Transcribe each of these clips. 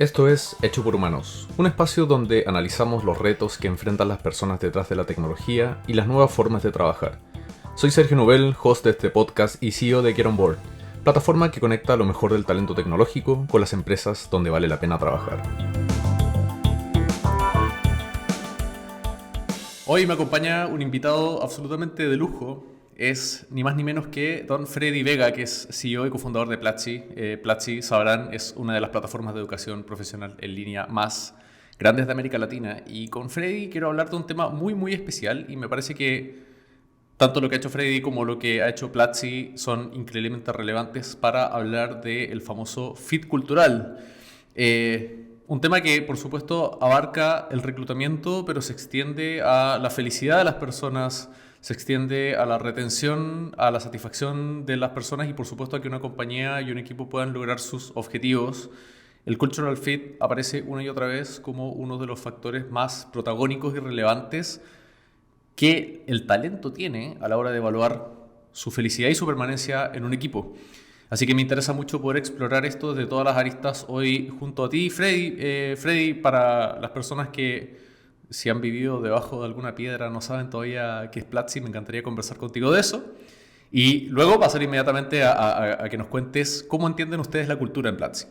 Esto es Hecho por Humanos, un espacio donde analizamos los retos que enfrentan las personas detrás de la tecnología y las nuevas formas de trabajar. Soy Sergio Nubel, host de este podcast y CEO de Get On Board, plataforma que conecta lo mejor del talento tecnológico con las empresas donde vale la pena trabajar. Hoy me acompaña un invitado absolutamente de lujo. Es ni más ni menos que don Freddy Vega, que es CEO y cofundador de Platzi. Platzi, sabrán, es una de las plataformas de educación profesional en línea más grandes de América Latina. Y con Freddy quiero hablar de un tema muy especial y me parece que tanto lo que ha hecho Freddy como lo que ha hecho Platzi son increíblemente relevantes para hablar del famoso fit cultural. Un tema que, por supuesto, abarca el reclutamiento, pero se extiende a la felicidad de las personas, se extiende a la retención, a la satisfacción de las personas y, por supuesto, a que una compañía y un equipo puedan lograr sus objetivos. El cultural fit aparece una y otra vez como uno de los factores más protagónicos y relevantes que el talento tiene a la hora de evaluar su felicidad y su permanencia en un equipo. Así que me interesa mucho poder explorar esto desde todas las aristas hoy junto a ti, Freddy. Freddy, para las personas que si han vivido debajo de alguna piedra no saben todavía qué es Platzi, me encantaría conversar contigo de eso. Y luego pasar inmediatamente a que nos cuentes cómo entienden ustedes la cultura en Platzi.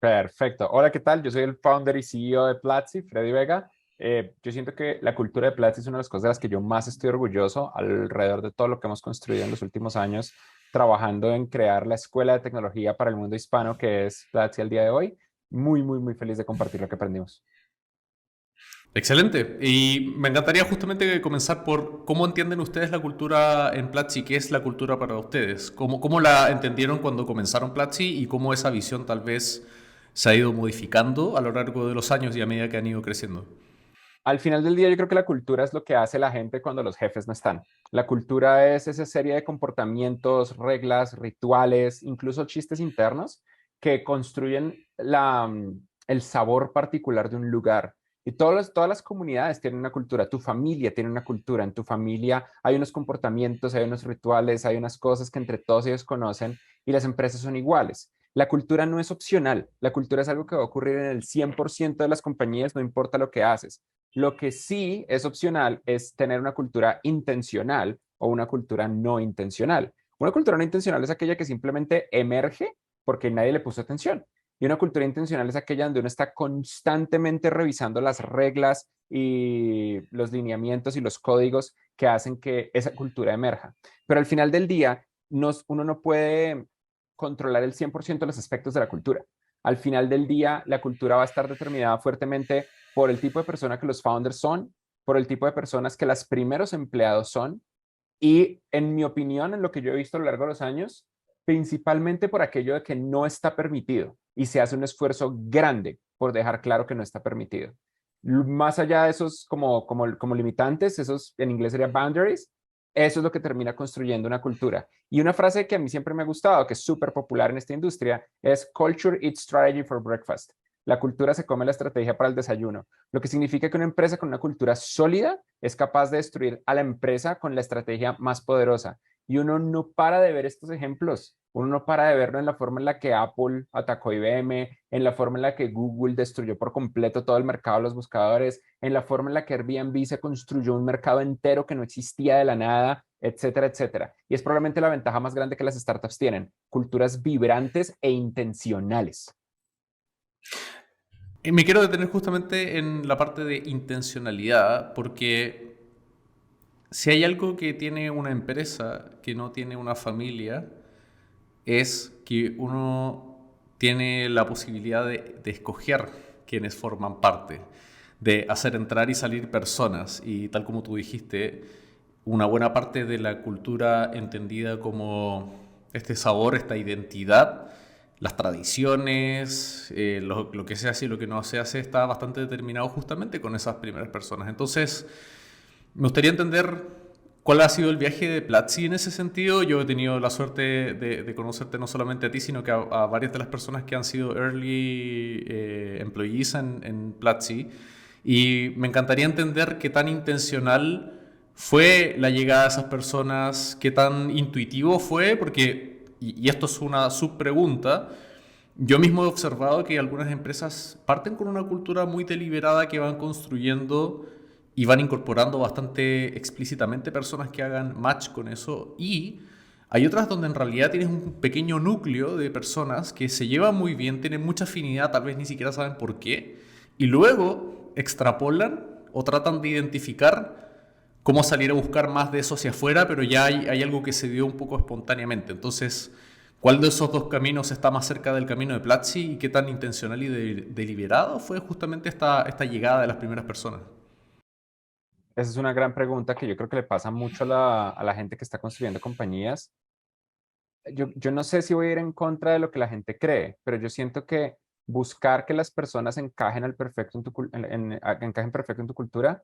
Perfecto. Hola, ¿qué tal? Yo soy el founder y CEO de Platzi, Freddy Vega. Yo siento que la cultura de Platzi es una de las cosas de las que yo más estoy orgulloso alrededor de todo lo que hemos construido en los últimos años, trabajando en crear la escuela de tecnología para el mundo hispano que es Platzi al día de hoy. Muy feliz de compartir lo que aprendimos. Excelente. Y me encantaría justamente comenzar por cómo entienden ustedes la cultura en Platzi, qué es la cultura para ustedes, cómo la entendieron cuando comenzaron Platzi y cómo esa visión tal vez se ha ido modificando a lo largo de los años y a medida que han ido creciendo. Al final del día, yo creo que la cultura es lo que hace la gente cuando los jefes no están. La cultura es esa serie de comportamientos, reglas, rituales, incluso chistes internos que construyen el sabor particular de un lugar. Y todas las comunidades tienen una cultura, tu familia tiene una cultura, en tu familia hay unos comportamientos, hay unos rituales, hay unas cosas que entre todos ellos conocen y las empresas son iguales. La cultura no es opcional, la cultura es algo que va a ocurrir en el 100% de las compañías, no importa lo que haces. Lo que sí es opcional es tener una cultura intencional o una cultura no intencional. Una cultura no intencional es aquella que simplemente emerge porque nadie le puso atención. Y una cultura intencional es aquella donde uno está constantemente revisando las reglas y los lineamientos y los códigos que hacen que esa cultura emerja. Pero al final del día, uno no puede controlar el 100% de los aspectos de la cultura. Al final del día, la cultura va a estar determinada fuertemente por el tipo de persona que los founders son, por el tipo de personas que los primeros empleados son y, en mi opinión, en lo que yo he visto a lo largo de los años, principalmente por aquello de que no está permitido y se hace un esfuerzo grande por dejar claro que no está permitido. Más allá de esos como limitantes, esos en inglés sería boundaries, eso es lo que termina construyendo una cultura. Y una frase que a mí siempre me ha gustado, que es súper popular en esta industria, es Culture eats strategy for breakfast. La cultura se come la estrategia para el desayuno, lo que significa que una empresa con una cultura sólida es capaz de destruir a la empresa con la estrategia más poderosa. Y uno no para de ver estos ejemplos. Uno no para de verlo en la forma en la que Apple atacó a IBM, en la forma en la que Google destruyó por completo todo el mercado de los buscadores, en la forma en la que Airbnb se construyó un mercado entero que no existía de la nada, etcétera, etcétera. Y es probablemente la ventaja más grande que las startups tienen, culturas vibrantes e intencionales. Me quiero detener justamente en la parte de intencionalidad, porque si hay algo que tiene una empresa que no tiene una familia, es que uno tiene la posibilidad de escoger quienes forman parte, de hacer entrar y salir personas. Y tal como tú dijiste, una buena parte de la cultura entendida como este sabor, esta identidad, las tradiciones, lo que se hace y lo que no se hace está bastante determinado justamente con esas primeras personas. Entonces, me gustaría entender cuál ha sido el viaje de Platzi en ese sentido. Yo he tenido la suerte de conocerte no solamente a ti, sino que a varias de las personas que han sido early employees en Platzi. Y me encantaría entender qué tan intencional fue la llegada de esas personas, qué tan intuitivo fue, porque, y esto es una subpregunta, Yo mismo he observado que algunas empresas parten con una cultura muy deliberada que van construyendo y van incorporando bastante explícitamente personas que hagan match con eso. Y hay otras donde en realidad tienes un pequeño núcleo de personas que se llevan muy bien, tienen mucha afinidad, tal vez ni siquiera saben por qué, y luego extrapolan o tratan de identificar cómo salir a buscar más de eso hacia afuera, pero ya hay algo que se dio un poco espontáneamente. Entonces, ¿cuál de esos dos caminos está más cerca del camino de Platzi y qué tan intencional y deliberado fue justamente esta llegada de las primeras personas? Esa es una gran pregunta que yo creo que le pasa mucho a la gente que está construyendo compañías. Yo no sé si voy a ir en contra de lo que la gente cree, pero yo siento que buscar que las personas encajen al perfecto en encajen perfecto en tu cultura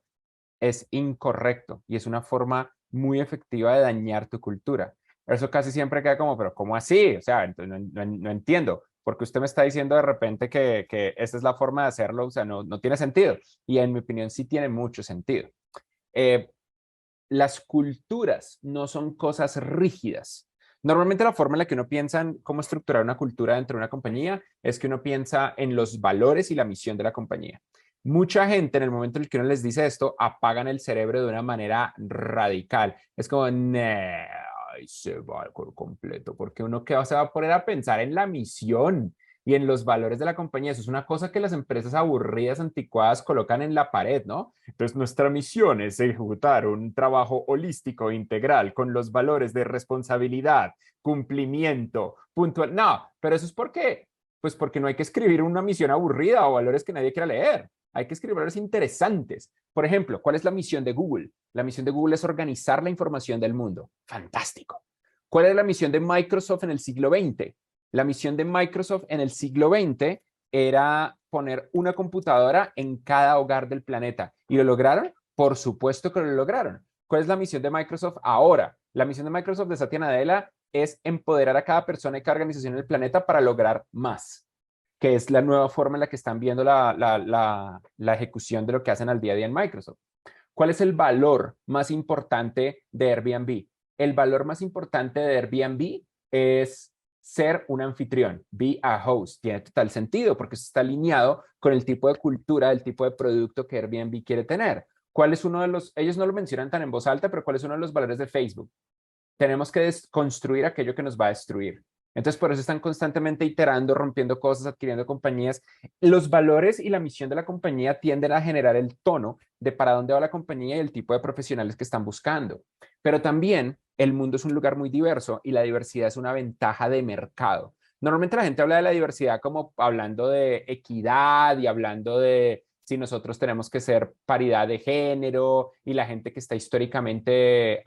es incorrecto y es una forma muy efectiva de dañar tu cultura. Eso casi siempre queda como, pero ¿cómo así? O sea, entonces no entiendo. Porque usted me está diciendo de repente que esta es la forma de hacerlo, o sea, no tiene sentido. Y en mi opinión sí tiene mucho sentido. Eh, las culturas no son cosas rígidas. Normalmente la forma en la que uno piensa en cómo estructurar una cultura dentro de una compañía es que uno piensa en los valores y la misión de la compañía. Mucha gente en el momento en el que uno les dice esto, apagan el cerebro de una manera radical. Es como, "Nee, ay, se va por completo, porque uno que se va a poner a pensar en la misión y en los valores de la compañía. Eso es una cosa que las empresas aburridas, anticuadas colocan en la pared, ¿no? Entonces, nuestra misión es ejecutar un trabajo holístico, integral, con los valores de responsabilidad, cumplimiento, puntual. No, pero eso es porque, pues porque no hay que escribir una misión aburrida o valores que nadie quiera leer. Hay que escribir valores interesantes. Por ejemplo, ¿cuál es la misión de Google? La misión de Google es organizar la información del mundo. Fantástico. ¿Cuál es la misión de Microsoft en el siglo XX? La misión de Microsoft en el siglo XX era poner una computadora en cada hogar del planeta. ¿Y lo lograron? Por supuesto que lo lograron. ¿Cuál es la misión de Microsoft ahora? La misión de Microsoft de Satya Nadella es empoderar a cada persona y cada organización en el planeta para lograr más, que es la nueva forma en la que están viendo la ejecución de lo que hacen al día a día en Microsoft. ¿Cuál es el valor más importante de Airbnb? El valor más importante de Airbnb es ser un anfitrión, be a host. Tiene total sentido porque eso está alineado con el tipo de cultura, el tipo de producto que Airbnb quiere tener. ¿Cuál es uno de los, ellos no lo mencionan tan en voz alta, pero cuál es uno de los valores de Facebook? Tenemos que construir aquello que nos va a destruir. Entonces, por eso están constantemente iterando, rompiendo cosas, adquiriendo compañías. Los valores y la misión de la compañía tienden a generar el tono de para dónde va la compañía y el tipo de profesionales que están buscando. Pero también el mundo es un lugar muy diverso y la diversidad es una ventaja de mercado. Normalmente la gente habla de la diversidad como hablando de equidad y hablando de si nosotros tenemos que ser paridad de género y la gente que está históricamente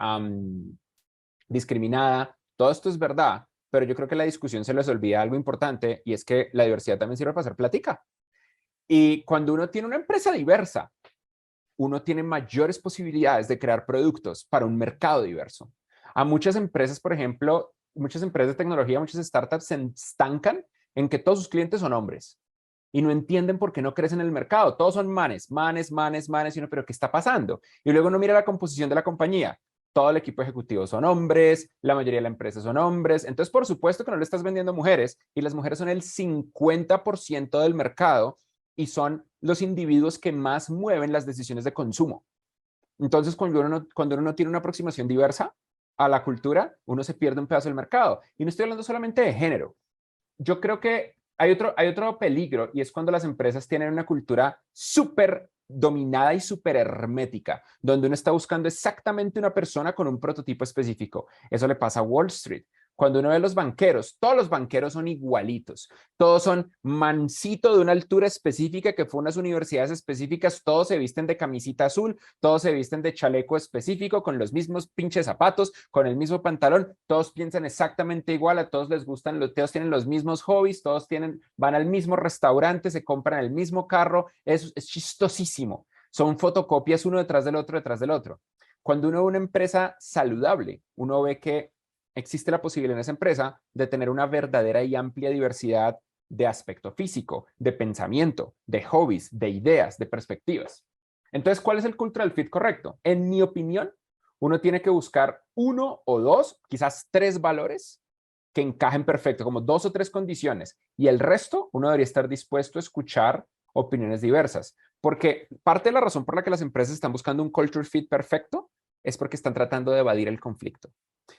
discriminada. Todo esto es verdad, pero yo creo que la discusión se les olvida algo importante y es que la diversidad también sirve para hacer plática. Y cuando uno tiene una empresa diversa, uno tiene mayores posibilidades de crear productos para un mercado diverso. A muchas empresas, por ejemplo, muchas empresas de tecnología, muchas startups se estancan en que todos sus clientes son hombres y no entienden por qué no crecen en el mercado. Todos son manes, manes, manes, manes, y uno, pero ¿qué está pasando? Y luego uno mira la composición de la compañía. Todo el equipo ejecutivo son hombres, la mayoría de la empresa son hombres. Entonces, por supuesto que no le estás vendiendo mujeres y las mujeres son el 50% del mercado y son los individuos que más mueven las decisiones de consumo. Entonces, cuando uno no tiene una aproximación diversa a la cultura, uno se pierde un pedazo del mercado. Y no estoy hablando solamente de género. Yo creo que hay otro peligro y es cuando las empresas tienen una cultura súper dominada y súper hermética, donde uno está buscando exactamente una persona con un prototipo específico. Eso le pasa a Wall Street. Cuando uno ve los banqueros, todos los banqueros son igualitos, todos son mansito de una altura específica que fue unas universidades específicas, todos se visten de camisita azul, todos se visten de chaleco específico, con los mismos pinches zapatos, con el mismo pantalón, todos piensan exactamente igual, a todos les gustan, todos tienen los mismos hobbies, todos van al mismo restaurante, se compran el mismo carro, es chistosísimo. Son fotocopias uno detrás del otro, detrás del otro. Cuando uno ve una empresa saludable, uno ve que existe la posibilidad en esa empresa de tener una verdadera y amplia diversidad de aspecto físico, de pensamiento, de hobbies, de ideas, de perspectivas. Entonces, ¿cuál es el cultural fit correcto? En mi opinión, uno tiene que buscar uno o dos, quizás tres valores que encajen perfecto, como 2 o 3 condiciones, y el resto uno debería estar dispuesto a escuchar opiniones diversas, porque parte de la razón por la que las empresas están buscando un culture fit perfecto es porque están tratando de evadir el conflicto.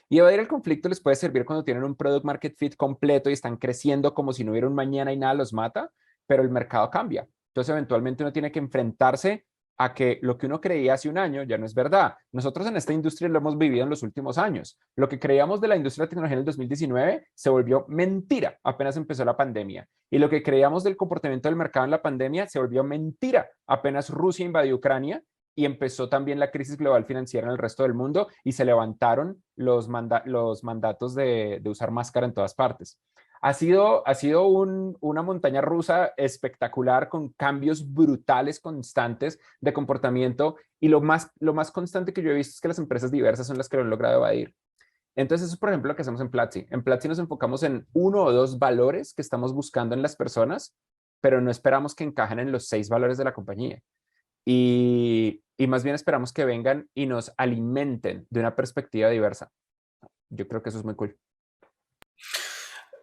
Y evadir el conflicto les puede servir cuando tienen un product market fit completo y están creciendo como si no hubiera un mañana y nada los mata, pero el mercado cambia. Entonces, eventualmente uno tiene que enfrentarse a que lo que uno creía hace un año ya no es verdad. Nosotros en esta industria lo hemos vivido en los últimos años. Lo que creíamos de la industria de la tecnología en el 2019 se volvió mentira apenas empezó la pandemia. Y lo que creíamos del comportamiento del mercado en la pandemia se volvió mentira apenas Rusia invadió Ucrania y empezó también la crisis global financiera en el resto del mundo y se levantaron los mandatos de usar máscara en todas partes. Ha sido una montaña rusa espectacular con cambios brutales, constantes de comportamiento y lo más constante que yo he visto es que las empresas diversas son las que lo han logrado evadir. Entonces, eso es, por ejemplo, lo que hacemos en Platzi. En Platzi nos enfocamos en 1 o 2 valores que estamos buscando en las personas, pero no esperamos que encajen en los 6 valores de la compañía. Y más bien esperamos que vengan y nos alimenten de una perspectiva diversa. Yo creo que eso es muy cool.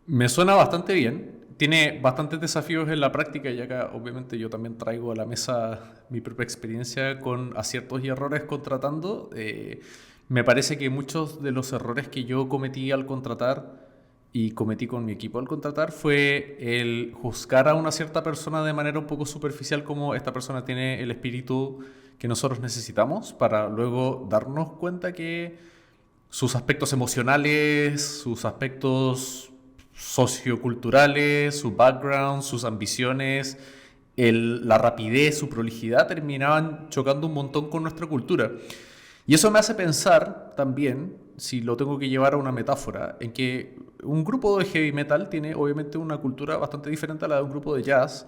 Me suena bastante bien. Tiene bastantes desafíos en la práctica y acá obviamente yo también traigo a la mesa mi propia experiencia con aciertos y errores contratando. Me parece que muchos de los errores que yo cometí al contratar y cometí con mi equipo al contratar fue el juzgar a una cierta persona de manera un poco superficial como esta persona tiene el espíritu que nosotros necesitamos para luego darnos cuenta que sus aspectos emocionales, sus aspectos socioculturales, su background, sus ambiciones, la rapidez, su prolijidad terminaban chocando un montón con nuestra cultura. Y eso me hace pensar también, si lo tengo que llevar a una metáfora, en que un grupo de heavy metal tiene obviamente una cultura bastante diferente a la de un grupo de jazz.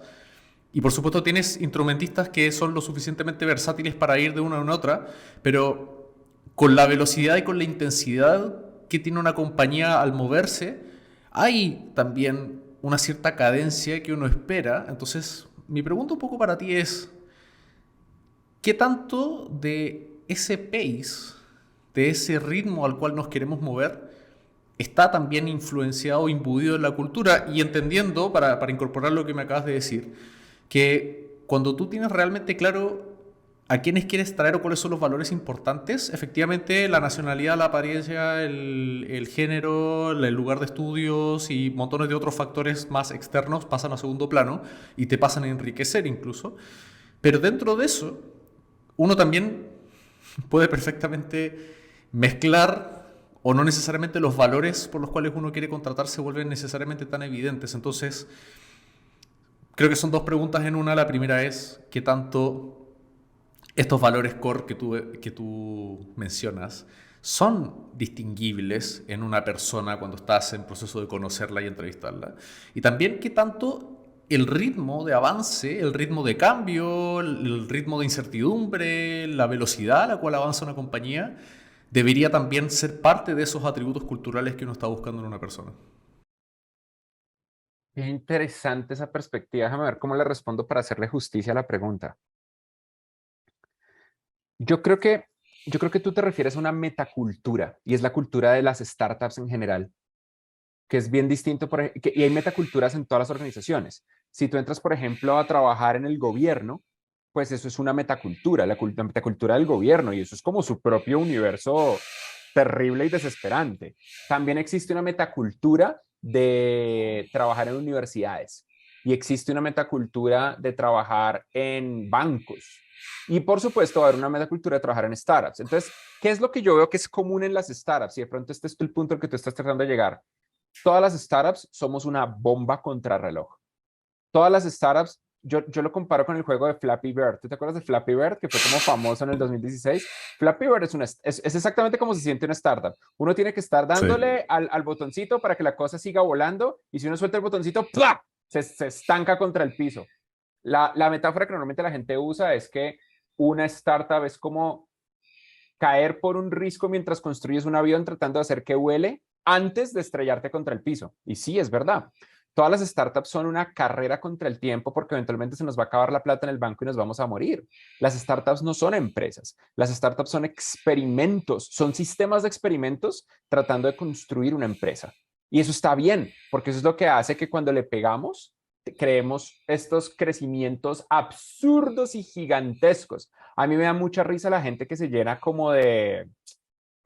Y por supuesto tienes instrumentistas que son lo suficientemente versátiles para ir de una a una otra, pero con la velocidad y con la intensidad que tiene una compañía al moverse, hay también una cierta cadencia que uno espera. Entonces, mi pregunta un poco para ti es, ¿qué tanto de ese pace, de ese ritmo al cual nos queremos mover, está también influenciado, imbuido en la cultura? Y entendiendo, para incorporar lo que me acabas de decir, que cuando tú tienes realmente claro a quiénes quieres traer o cuáles son los valores importantes, efectivamente la nacionalidad, la apariencia, el género, el lugar de estudios y montones de otros factores más externos pasan a segundo plano y te pasan a enriquecer incluso. Pero dentro de eso, uno también puede perfectamente mezclar o no necesariamente los valores por los cuales uno quiere contratar se vuelven necesariamente tan evidentes. Entonces, creo que son dos preguntas en una. La primera es, ¿qué tanto estos valores core que tú mencionas son distinguibles en una persona cuando estás en proceso de conocerla y entrevistarla? Y también qué tanto el ritmo de avance, el ritmo de cambio, el ritmo de incertidumbre, la velocidad a la cual avanza una compañía, debería también ser parte de esos atributos culturales que uno está buscando en una persona. Qué interesante esa perspectiva. Déjame ver cómo le respondo para hacerle justicia a la pregunta. Yo creo que, yo creo que tú te refieres a una metacultura y es la cultura de las startups en general, que es bien distinto, y hay metaculturas en todas las organizaciones. Si tú entras, por ejemplo, a trabajar en el gobierno, pues eso es una metacultura, la metacultura del gobierno, y eso es como su propio universo terrible y desesperante. También existe una metacultura de trabajar en universidades y existe una metacultura de trabajar en bancos. Y por supuesto, va a haber una metacultura de trabajar en startups. Entonces, ¿qué es lo que yo veo que es común en las startups? Y de pronto este es el punto al que tú estás tratando de llegar. Todas las startups somos una bomba contrarreloj. Todas las startups, yo lo comparo con el juego de Flappy Bird. ¿Tú te acuerdas de Flappy Bird, que fue como famoso en el 2016? Flappy Bird es exactamente como se siente una startup. Uno tiene que estar Sí. dándole al botoncito para que la cosa siga volando y si uno suelta el botoncito, ¡plá! Se estanca contra el piso. La metáfora que normalmente la gente usa es que una startup es como caer por un risco mientras construyes un avión tratando de hacer que vuele antes de estrellarte contra el piso. Y sí, es verdad. Todas las startups son una carrera contra el tiempo porque eventualmente se nos va a acabar la plata en el banco y nos vamos a morir. Las startups no son empresas. Las startups son experimentos, son sistemas de experimentos tratando de construir una empresa. Y eso está bien, porque eso es lo que hace que cuando le pegamos, creemos estos crecimientos absurdos y gigantescos. A mí me da mucha risa la gente que se llena como de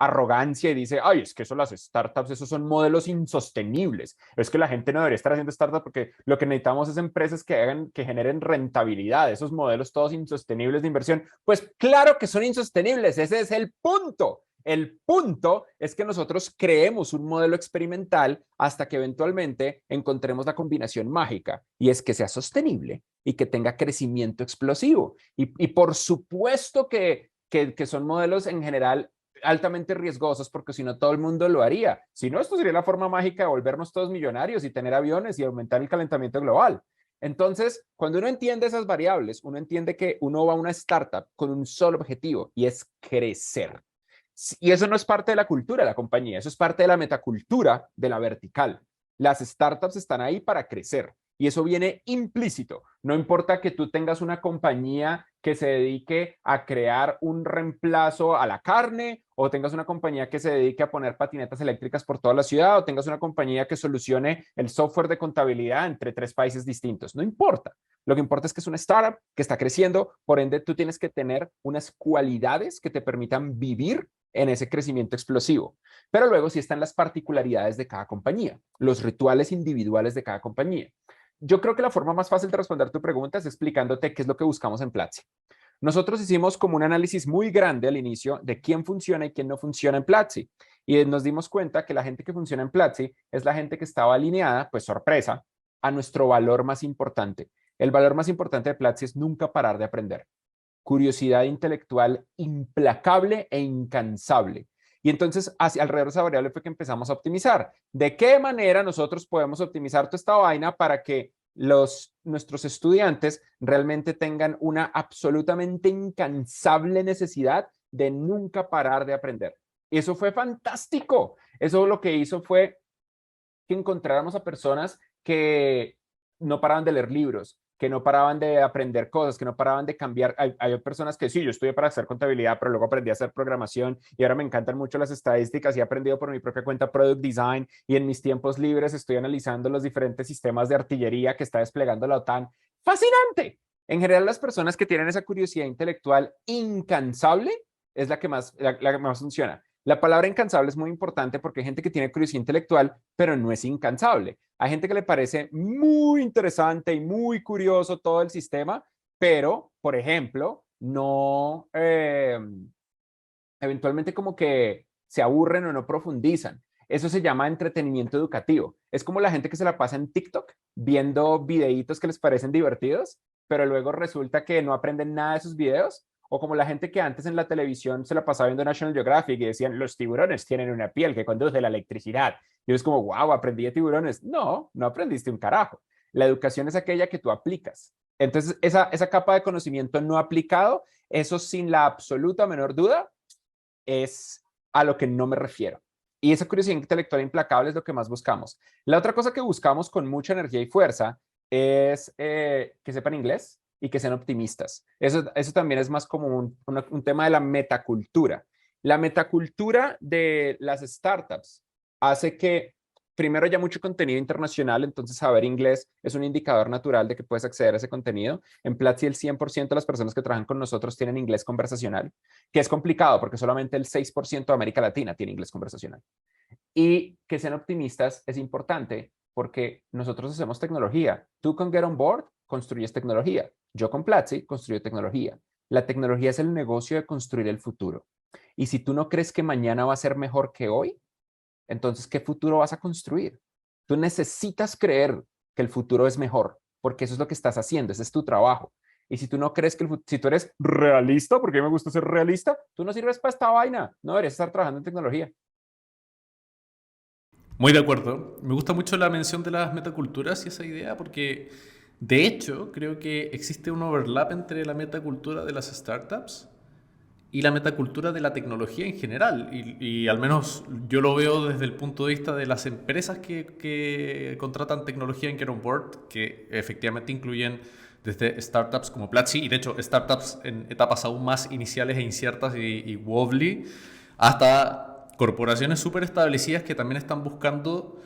arrogancia y dice, ay, es que eso las startups, esos son modelos insostenibles. Es que la gente no debería estar haciendo startups porque lo que necesitamos es empresas que hagan, que generen rentabilidad. Esos modelos todos insostenibles de inversión, pues claro que son insostenibles. Ese es el punto. El punto es que nosotros creemos un modelo experimental hasta que eventualmente encontremos la combinación mágica y es que sea sostenible y que tenga crecimiento explosivo. Y por supuesto que son modelos en general altamente riesgosos porque si no todo el mundo lo haría. Si no, esto sería la forma mágica de volvernos todos millonarios y tener aviones y aumentar el calentamiento global. Entonces, cuando uno entiende esas variables, uno entiende que uno va a una startup con un solo objetivo y es crecer. Y eso no es parte de la cultura de la compañía, eso es parte de la metacultura de la vertical. Las startups están ahí para crecer y eso viene implícito. No importa que tú tengas una compañía que se dedique a crear un reemplazo a la carne, o tengas una compañía que se dedique a poner patinetas eléctricas por toda la ciudad, o tengas una compañía que solucione el software de contabilidad entre 3 países distintos. No importa. Lo que importa es que es una startup que está creciendo, por ende tú tienes que tener unas cualidades que te permitan vivir en ese crecimiento explosivo. Pero luego sí están las particularidades de cada compañía, los rituales individuales de cada compañía. Yo creo que la forma más fácil de responder tu pregunta es explicándote qué es lo que buscamos en Platzi. Nosotros hicimos como un análisis muy grande al inicio de quién funciona y quién no funciona en Platzi. Y nos dimos cuenta que la gente que funciona en Platzi es la gente que estaba alineada, pues sorpresa, a nuestro valor más importante. El valor más importante de Platzi es nunca parar de aprender. Curiosidad intelectual implacable e incansable. Y entonces, hacia alrededor de esa variable fue que empezamos a optimizar. ¿De qué manera nosotros podemos optimizar toda esta vaina para que nuestros estudiantes realmente tengan una absolutamente incansable necesidad de nunca parar de aprender? Y eso fue fantástico. Eso lo que hizo fue que encontráramos a personas que no paraban de leer libros, que no paraban de aprender cosas, que no paraban de cambiar. Hay personas que sí, yo estudié para hacer contabilidad, pero luego aprendí a hacer programación y ahora me encantan mucho las estadísticas y he aprendido por mi propia cuenta product design y en mis tiempos libres estoy analizando los diferentes sistemas de artillería que está desplegando la OTAN. ¡Fascinante! En general, las personas que tienen esa curiosidad intelectual incansable es la que más funciona. La palabra incansable es muy importante porque hay gente que tiene curiosidad intelectual, pero no es incansable. Hay gente que le parece muy interesante y muy curioso todo el sistema, pero, por ejemplo, no, eventualmente como que se aburren o no profundizan. Eso se llama entretenimiento educativo. Es como la gente que se la pasa en TikTok viendo videitos que les parecen divertidos, pero luego resulta que no aprenden nada de sus videos. O como la gente que antes en la televisión se la pasaba viendo National Geographic y decían, los tiburones tienen una piel que conduce la electricidad. Y es como, wow, aprendí de tiburones. No, no aprendiste un carajo. La educación es aquella que tú aplicas. Entonces, esa capa de conocimiento no aplicado, eso sin la absoluta menor duda, es a lo que no me refiero. Y esa curiosidad intelectual implacable es lo que más buscamos. La otra cosa que buscamos con mucha energía y fuerza es que sepan inglés y que sean optimistas. Eso también es más como un tema de la metacultura. La metacultura de las startups hace que primero haya mucho contenido internacional, entonces saber inglés es un indicador natural de que puedes acceder a ese contenido. En Platzi el 100% de las personas que trabajan con nosotros tienen inglés conversacional, que es complicado porque solamente el 6% de América Latina tiene inglés conversacional. Y que sean optimistas es importante porque nosotros hacemos tecnología. Tú con Get On Board construyes tecnología. Yo con Platzi construyo tecnología. La tecnología es el negocio de construir el futuro. Y si tú no crees que mañana va a ser mejor que hoy, entonces, ¿qué futuro vas a construir? Tú necesitas creer que el futuro es mejor, porque eso es lo que estás haciendo, ese es tu trabajo. Y si tú no crees que si tú eres realista, porque a mí me gusta ser realista, tú no sirves para esta vaina, no deberías estar trabajando en tecnología. Muy de acuerdo. Me gusta mucho la mención de las metaculturas y esa idea porque, de hecho, creo que existe un overlap entre la metacultura de las startups y la metacultura de la tecnología en general. Y al menos yo lo veo desde el punto de vista de las empresas que contratan tecnología en Get On Board, que efectivamente incluyen desde startups como Platzi, y de hecho startups en etapas aún más iniciales e inciertas y wobbly, hasta corporaciones súper establecidas que también están buscando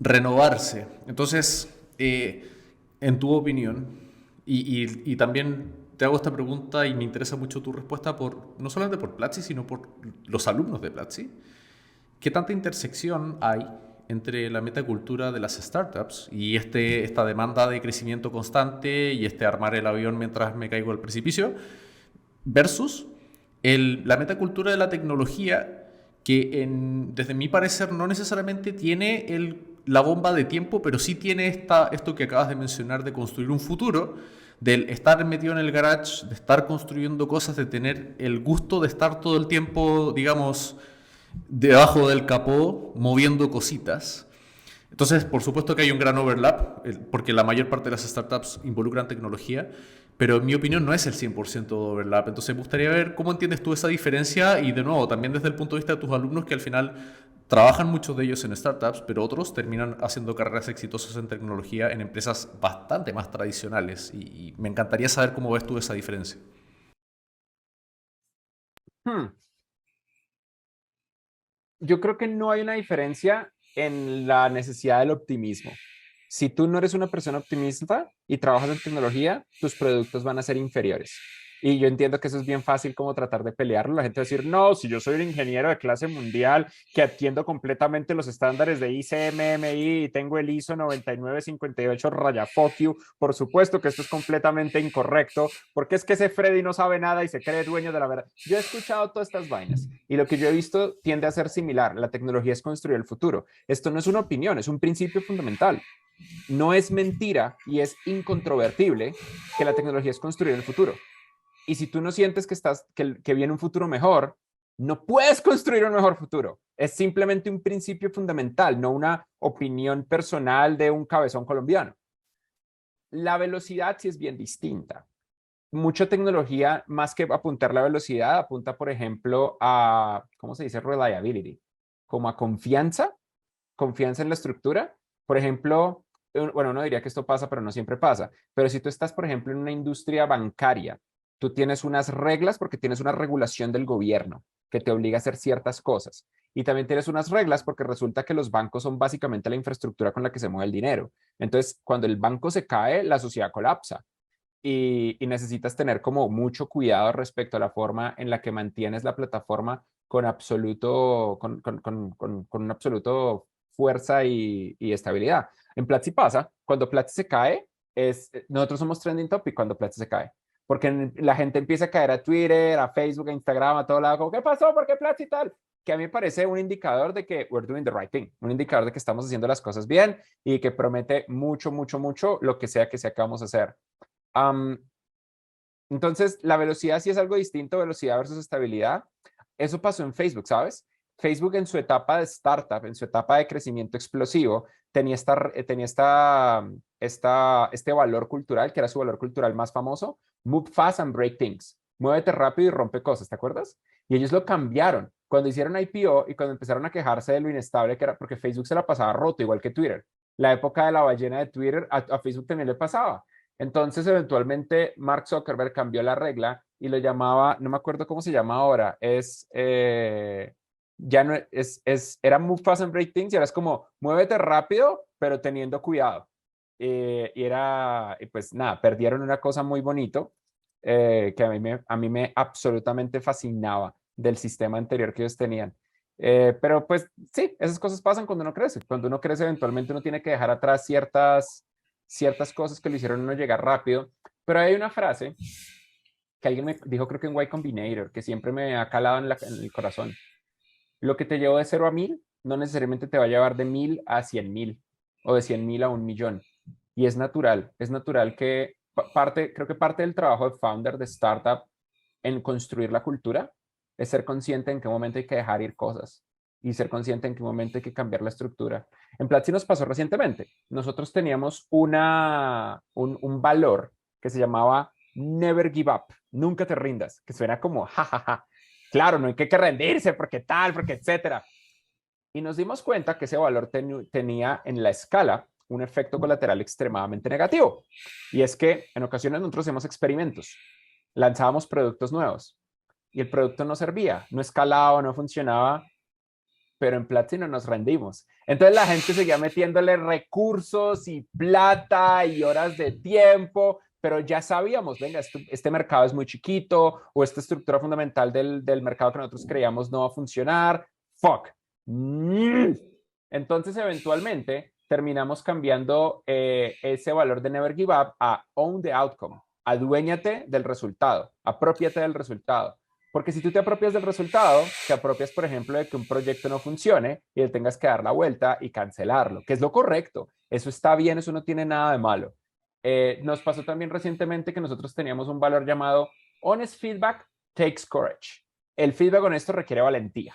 renovarse. Entonces, en tu opinión, y también te hago esta pregunta y me interesa mucho tu respuesta no solamente por Platzi, sino por los alumnos de Platzi. ¿Qué tanta intersección hay entre la metacultura de las startups y esta demanda de crecimiento constante y armar el avión mientras me caigo al precipicio versus la metacultura de la tecnología que desde mi parecer no necesariamente tiene la bomba de tiempo, pero sí tiene esto que acabas de mencionar de construir un futuro, del estar metido en el garage, de estar construyendo cosas, de tener el gusto de estar todo el tiempo, digamos, debajo del capó, moviendo cositas. Entonces, por supuesto que hay un gran overlap, porque la mayor parte de las startups involucran tecnología, pero en mi opinión no es el 100% de overlap. Entonces, me gustaría ver cómo entiendes tú esa diferencia y, de nuevo, también desde el punto de vista de tus alumnos, que al final trabajan muchos de ellos en startups, pero otros terminan haciendo carreras exitosas en tecnología en empresas bastante más tradicionales. Y me encantaría saber cómo ves tú esa diferencia. Hmm. Yo creo que no hay una diferencia en la necesidad del optimismo. Si tú no eres una persona optimista y trabajas en tecnología, tus productos van a ser inferiores. Y yo entiendo que eso es bien fácil como tratar de pelearlo. La gente va a decir, no, si yo soy un ingeniero de clase mundial que atiendo completamente los estándares de ICMMI y tengo el ISO 9958 raya fuck you, por supuesto que esto es completamente incorrecto, porque es que ese Freddy no sabe nada y se cree dueño de la verdad. Yo he escuchado todas estas vainas y lo que yo he visto tiende a ser similar. La tecnología es construir el futuro. Esto no es una opinión, es un principio fundamental. No es mentira y es incontrovertible que la tecnología es construir el futuro. Y si tú no sientes que viene un futuro mejor, no puedes construir un mejor futuro. Es simplemente un principio fundamental, no una opinión personal de un cabezón colombiano. La velocidad sí es bien distinta. Mucha tecnología, más que apuntar la velocidad, apunta, por ejemplo, a, ¿cómo se dice? Reliability, como a confianza en la estructura. Por ejemplo, bueno, uno diría que esto pasa, pero no siempre pasa. Pero si tú estás, por ejemplo, en una industria bancaria, tú tienes unas reglas porque tienes una regulación del gobierno que te obliga a hacer ciertas cosas. Y también tienes unas reglas porque resulta que los bancos son básicamente la infraestructura con la que se mueve el dinero. Entonces, cuando el banco se cae, la sociedad colapsa. Y necesitas tener como mucho cuidado respecto a la forma en la que mantienes la plataforma con absoluto, con un absoluto fuerza y estabilidad. En Platzi pasa, cuando Platzi se cae, nosotros somos trending topic cuando Platzi se cae, porque la gente empieza a caer a Twitter, a Facebook, a Instagram, a todo lado, como, ¿qué pasó? ¿Por qué Platzi tal? Que a mí me parece un indicador de que we're doing the right thing, un indicador de que estamos haciendo las cosas bien y que promete mucho, mucho, mucho lo que sea que vamos a hacer. Um, entonces, la velocidad sí es algo distinto, velocidad versus estabilidad. Eso pasó en Facebook, ¿sabes? Facebook en su etapa de startup, en su etapa de crecimiento explosivo, tenía este valor cultural, que era su valor cultural más famoso, Move Fast and Break Things. Muévete rápido y rompe cosas, ¿te acuerdas? Y ellos lo cambiaron. Cuando hicieron IPO y cuando empezaron a quejarse de lo inestable que era, porque Facebook se la pasaba roto, igual que Twitter. La época de la ballena de Twitter, a Facebook también le pasaba. Entonces, eventualmente, Mark Zuckerberg cambió la regla y lo llamaba, no me acuerdo cómo se llama ahora, ya no era Move Fast and Break Things y ahora es como, muévete rápido, pero teniendo cuidado. Y pues nada, perdieron una cosa muy bonito que a mí me absolutamente fascinaba del sistema anterior que ellos tenían. Pero pues sí, esas cosas pasan cuando uno crece. Cuando uno crece, eventualmente uno tiene que dejar atrás ciertas cosas que le hicieron a uno llegar rápido. Pero hay una frase que alguien me dijo, creo que en Y Combinator, que siempre me ha calado en el corazón. Lo que te llevó de 0 a 1000 no necesariamente te va a llevar de 1000 a 100.000 o de 100.000 a 1 millón. Y es natural que creo que parte del trabajo de founder de startup en construir la cultura es ser consciente en qué momento hay que dejar ir cosas y ser consciente en qué momento hay que cambiar la estructura. En Platzi nos pasó recientemente. Nosotros teníamos un valor que se llamaba Never Give Up, nunca te rindas, que suena como jajaja. Claro, no hay que rendirse porque tal, porque etcétera. Y nos dimos cuenta que ese valor tenía en la escala un efecto colateral extremadamente negativo. Y es que en ocasiones nosotros hacemos experimentos, lanzábamos productos nuevos y el producto no servía, no escalaba, no funcionaba. pero en Platzi no nos rendimos. Entonces la gente seguía metiéndole recursos y plata y horas de tiempo, pero ya sabíamos, venga, este mercado es muy chiquito o esta estructura fundamental del mercado que nosotros creíamos no va a funcionar. Fuck. Entonces, eventualmente, terminamos cambiando ese valor de never give up a own the outcome. Aduéñate del resultado, apropiate del resultado. Porque si tú te apropias del resultado, te apropias, por ejemplo, de que un proyecto no funcione y le tengas que dar la vuelta y cancelarlo, que es lo correcto. Eso está bien, eso no tiene nada de malo. Nos pasó también recientemente que nosotros teníamos un valor llamado honest feedback takes courage. El feedback honesto requiere valentía,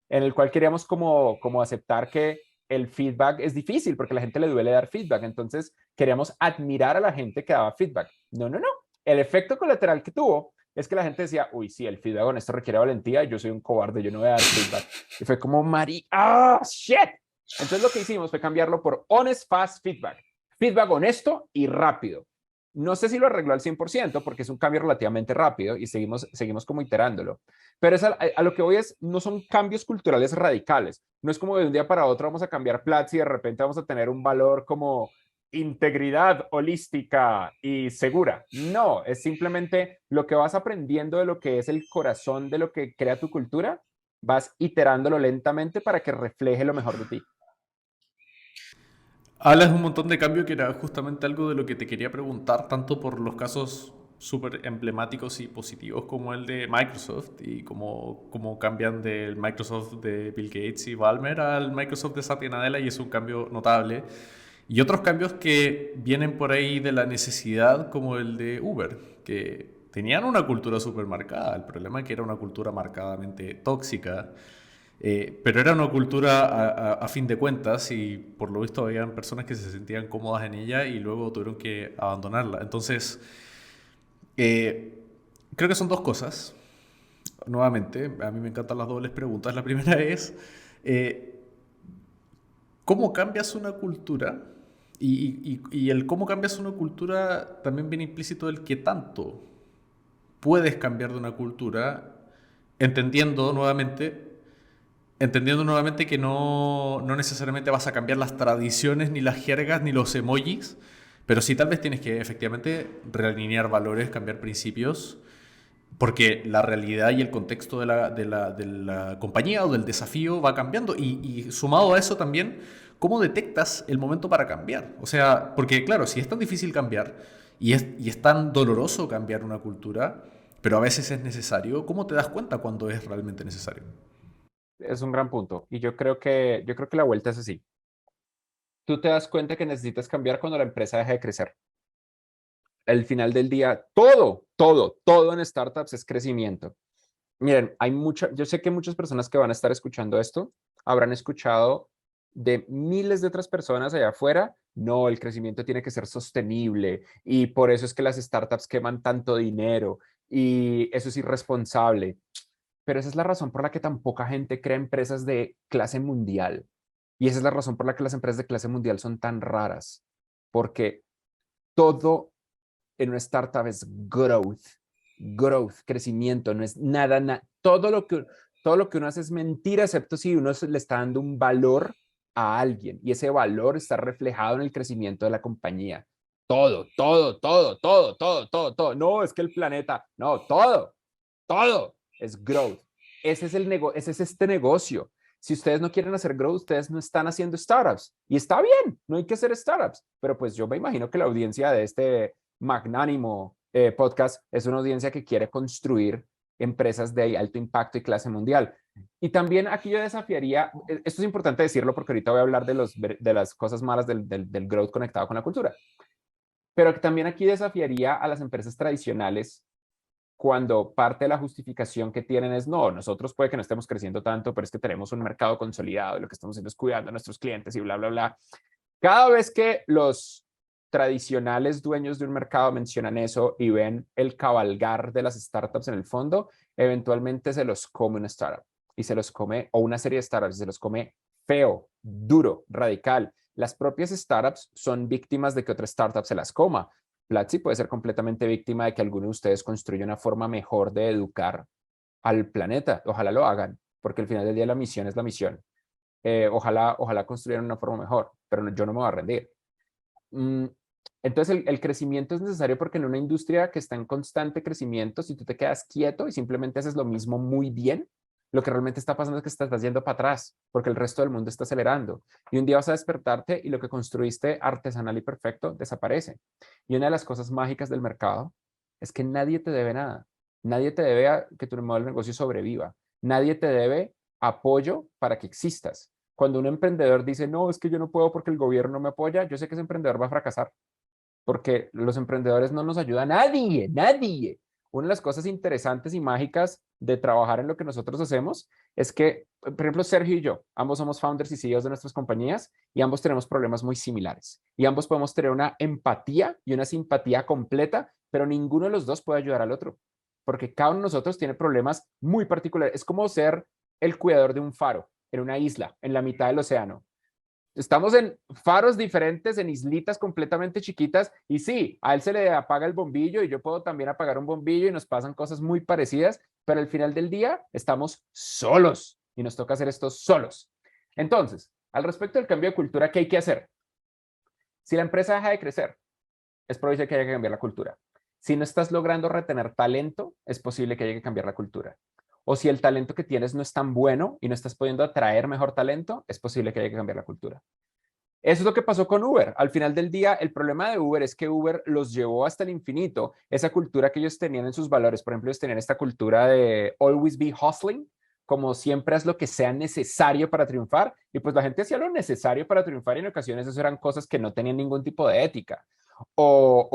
en el cual queríamos como aceptar que el feedback es difícil porque a la gente le duele dar feedback. Entonces queríamos admirar a la gente que daba feedback. No, no, no. El efecto colateral que tuvo es que la gente decía, uy, sí, el feedback honesto requiere valentía y yo soy un cobarde, yo no voy a dar feedback. Y fue como, shit. Entonces lo que hicimos fue cambiarlo por honest fast feedback. Feedback honesto y rápido. No sé si lo arregló al 100% porque es un cambio relativamente rápido y seguimos como iterándolo. Pero es a lo que voy es, no son cambios culturales radicales. No es como de un día para otro vamos a cambiar Platzi y de repente vamos a tener un valor como integridad holística y segura. No, es simplemente lo que vas aprendiendo de lo que es el corazón de lo que crea tu cultura, vas iterándolo lentamente para que refleje lo mejor de ti. Hablas un montón de cambio que era justamente algo de lo que te quería preguntar, tanto por los casos súper emblemáticos y positivos como el de Microsoft y cómo cambian del Microsoft de Bill Gates y Ballmer al Microsoft de Satya Nadella y es un cambio notable. Y otros cambios que vienen por ahí de la necesidad como el de Uber, que tenían una cultura súper marcada. El problema es que era una cultura marcadamente tóxica. Pero era una cultura a fin de cuentas y por lo visto habían personas que se sentían cómodas en ella y luego tuvieron que abandonarla. Entonces, eh, creo que son dos cosas. Nuevamente, a mí me encantan las dobles preguntas. La primera es, eh, ¿cómo cambias una cultura? Y el cómo cambias una cultura también viene implícito el que tanto puedes cambiar de una cultura, entendiendo nuevamente que no necesariamente vas a cambiar las tradiciones, ni las jergas, ni los emojis, pero sí tal vez tienes que efectivamente realinear valores, cambiar principios, porque la realidad y el contexto de la compañía o del desafío va cambiando. Y sumado a eso también, ¿cómo detectas el momento para cambiar? O sea, porque claro, si es tan difícil cambiar y es tan doloroso cambiar una cultura, pero a veces es necesario, ¿cómo te das cuenta cuando es realmente necesario? Es un gran punto. Y yo creo que la vuelta es así. Tú te das cuenta que necesitas cambiar cuando la empresa deja de crecer. Al final del día, todo en startups es crecimiento. Miren, yo sé que muchas personas que van a estar escuchando esto habrán escuchado de miles de otras personas allá afuera, no, el crecimiento tiene que ser sostenible y por eso es que las startups queman tanto dinero y eso es irresponsable. Pero esa es la razón por la que tan poca gente crea empresas de clase mundial. Y esa es la razón por la que las empresas de clase mundial son tan raras, porque todo en una startup es crecimiento, no es nada, todo lo que uno hace es mentira, excepto si uno le está dando un valor a alguien y ese valor está reflejado en el crecimiento de la compañía. Todo. No, es que el planeta, no, todo es growth. Ese es este negocio. Si ustedes no quieren hacer growth, ustedes no están haciendo startups. Y está bien, no hay que hacer startups. Pero pues yo me imagino que la audiencia de este magnánimo podcast es una audiencia que quiere construir empresas de alto impacto y clase mundial. Y también aquí yo desafiaría, esto es importante decirlo porque ahorita voy a hablar de las cosas malas del growth conectado con la cultura, pero que también aquí desafiaría a las empresas tradicionales cuando parte de la justificación que tienen es, no, nosotros puede que no estemos creciendo tanto, pero es que tenemos un mercado consolidado y lo que estamos haciendo es cuidando a nuestros clientes y bla, bla, bla. Cada vez que los tradicionales dueños de un mercado mencionan eso y ven el cabalgar de las startups en el fondo, eventualmente se los come una startup y se los come, o una serie de startups, se los come feo, duro, radical. Las propias startups son víctimas de que otra startup se las coma. Platzi puede ser completamente víctima de que alguno de ustedes construya una forma mejor de educar al planeta. Ojalá lo hagan, porque al final del día la misión es la misión. ojalá construyeran una forma mejor, pero yo no me voy a rendir. Mm, Entonces el crecimiento es necesario porque en una industria que está en constante crecimiento, si tú te quedas quieto y simplemente haces lo mismo muy bien, lo que realmente está pasando es que te estás yendo para atrás porque el resto del mundo está acelerando. Y un día vas a despertarte y lo que construiste artesanal y perfecto desaparece. Y una de las cosas mágicas del mercado es que nadie te debe nada. Nadie te debe a que tu modelo de negocio sobreviva. Nadie te debe apoyo para que existas. Cuando un emprendedor dice, no, es que yo no puedo porque el gobierno no me apoya, yo sé que ese emprendedor va a fracasar, porque los emprendedores no nos ayuda a nadie, nadie. Una de las cosas interesantes y mágicas de trabajar en lo que nosotros hacemos es que, por ejemplo, Sergio y yo, ambos somos founders y CEOs de nuestras compañías y ambos tenemos problemas muy similares. Y ambos podemos tener una empatía y una simpatía completa, pero ninguno de los dos puede ayudar al otro, porque cada uno de nosotros tiene problemas muy particulares. Es como ser el cuidador de un faro en una isla, en la mitad del océano. Estamos en faros diferentes, en islitas completamente chiquitas, y sí, a él se le apaga el bombillo y yo puedo también apagar un bombillo y nos pasan cosas muy parecidas, pero al final del día estamos solos y nos toca hacer esto solos. Entonces, al respecto del cambio de cultura, ¿qué hay que hacer? Si la empresa deja de crecer, es probable que haya que cambiar la cultura. Si no estás logrando retener talento, es posible que haya que cambiar la cultura. O si el talento que tienes no es tan bueno y no estás pudiendo atraer mejor talento, es posible que haya que cambiar la cultura. Eso es lo que pasó con Uber. Al final del día, el problema de Uber es que Uber los llevó hasta el infinito, esa cultura que ellos tenían en sus valores. Por ejemplo, ellos tenían esta cultura de always be hustling, como siempre es lo que sea necesario para triunfar. Y pues la gente hacía lo necesario para triunfar y en ocasiones eso eran cosas que no tenían ningún tipo de ética. No,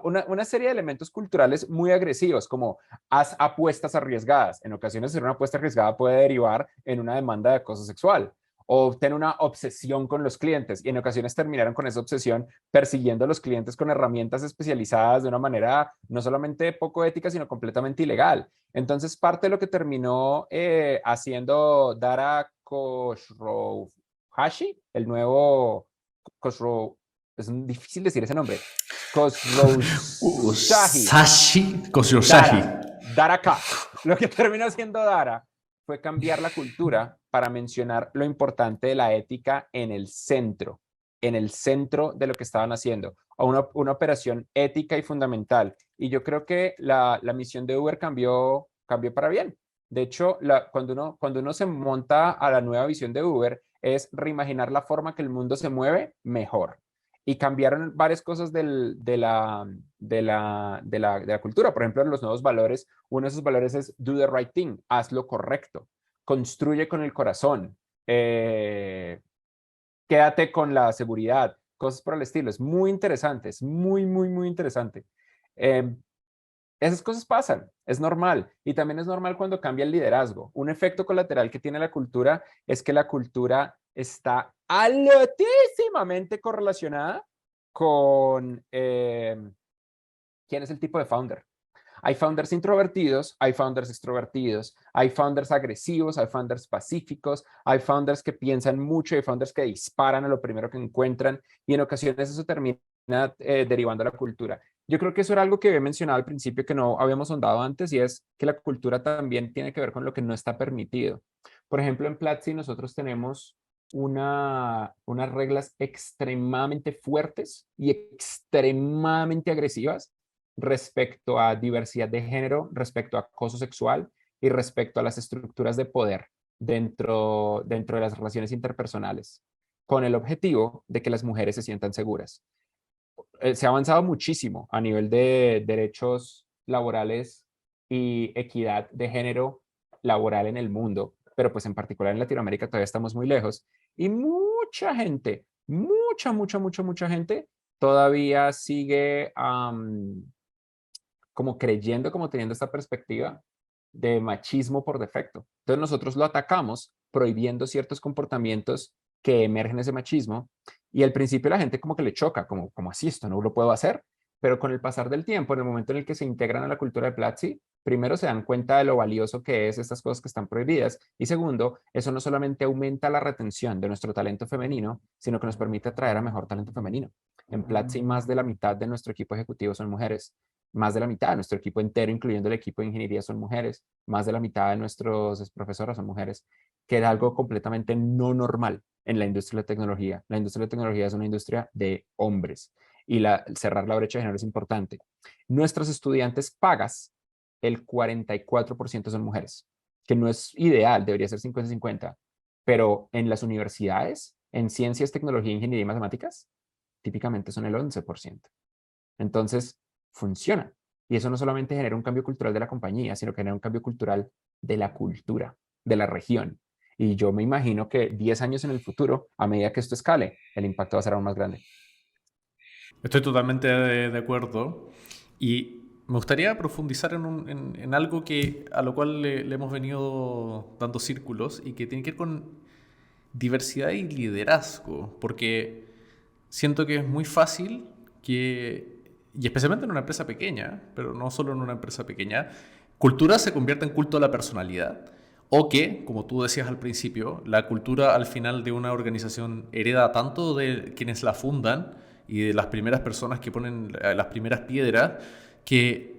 una serie de elementos culturales muy agresivos, como haz apuestas arriesgadas. En ocasiones hacer una apuesta arriesgada puede derivar en una demanda de acoso sexual o tener una obsesión con los clientes y en ocasiones terminaron con esa obsesión persiguiendo a los clientes con herramientas especializadas de una manera no solamente poco ética, sino completamente ilegal. Entonces, parte de lo que terminó haciendo Dara Khosrowshahi, el nuevo Khosrow, es difícil decir ese nombre, Khosrowshahi, Sashi, Kosyosashi. Dara K. Lo que terminó haciendo Dara fue cambiar la cultura para mencionar lo importante de la ética en el centro de lo que estaban haciendo, a una operación ética y fundamental. Y yo creo que la misión de Uber cambió para bien. De hecho, cuando uno se monta a la nueva visión de Uber, es reimaginar la forma que el mundo se mueve mejor. Y cambiaron varias cosas de la cultura. Por ejemplo, los nuevos valores, uno de esos valores es do the right thing, haz lo correcto, construye con el corazón, quédate con la seguridad, cosas por el estilo. Es muy interesante, es muy, muy, muy interesante. Eh, Esas cosas pasan, es normal. Y también es normal cuando cambia el liderazgo. Un efecto colateral que tiene la cultura es que la cultura está altísimamente correlacionada con quién es el tipo de founder. Hay founders introvertidos, hay founders extrovertidos, hay founders agresivos, hay founders pacíficos, hay founders que piensan mucho, hay founders que disparan a lo primero que encuentran y en ocasiones eso termina derivando a la cultura. Yo creo que eso era algo que había mencionado al principio que no habíamos ahondado antes y es que la cultura también tiene que ver con lo que no está permitido. Por ejemplo, en Platzi nosotros tenemos unas reglas extremadamente fuertes y extremadamente agresivas respecto a diversidad de género, respecto a acoso sexual y respecto a las estructuras de poder dentro de las relaciones interpersonales, con el objetivo de que las mujeres se sientan seguras. Se ha avanzado muchísimo a nivel de derechos laborales y equidad de género laboral en el mundo, pero pues en particular en Latinoamérica todavía estamos muy lejos y mucha gente, mucha gente todavía sigue como creyendo, como teniendo esta perspectiva de machismo por defecto. Entonces nosotros lo atacamos prohibiendo ciertos comportamientos que emergen ese machismo y al principio la gente como que le choca, como así esto no lo puedo hacer, pero con el pasar del tiempo, en el momento en el que se integran a la cultura de Platzi, primero se dan cuenta de lo valioso que es estas cosas que están prohibidas y segundo, eso no solamente aumenta la retención de nuestro talento femenino, sino que nos permite atraer a mejor talento femenino. En Platzi más de la mitad de nuestro equipo ejecutivo son mujeres, más de la mitad de nuestro equipo entero, incluyendo el equipo de ingeniería, son mujeres, más de la mitad de nuestros profesoras son mujeres. que era algo completamente no normal en la industria de la tecnología. La industria de la tecnología es una industria de hombres y cerrar la brecha de género es importante. Nuestros estudiantes pagas, el 44% son mujeres, que no es ideal, debería ser 50-50, pero en las universidades, en ciencias, tecnología, ingeniería y matemáticas, típicamente son el 11%. Entonces, funciona. Y eso no solamente genera un cambio cultural de la compañía, sino que genera un cambio cultural de la cultura, de la región. Y yo me imagino que 10 años en el futuro, a medida que esto escale, el impacto va a ser aún más grande. Estoy totalmente de acuerdo y me gustaría profundizar en algo a lo cual le hemos venido dando círculos y que tiene que ver con diversidad y liderazgo, porque siento que es muy fácil y especialmente en una empresa pequeña, pero no solo en una empresa pequeña, cultura se convierte en culto a la personalidad. O que, como tú decías al principio, la cultura al final de una organización hereda tanto de quienes la fundan y de las primeras personas que ponen las primeras piedras, que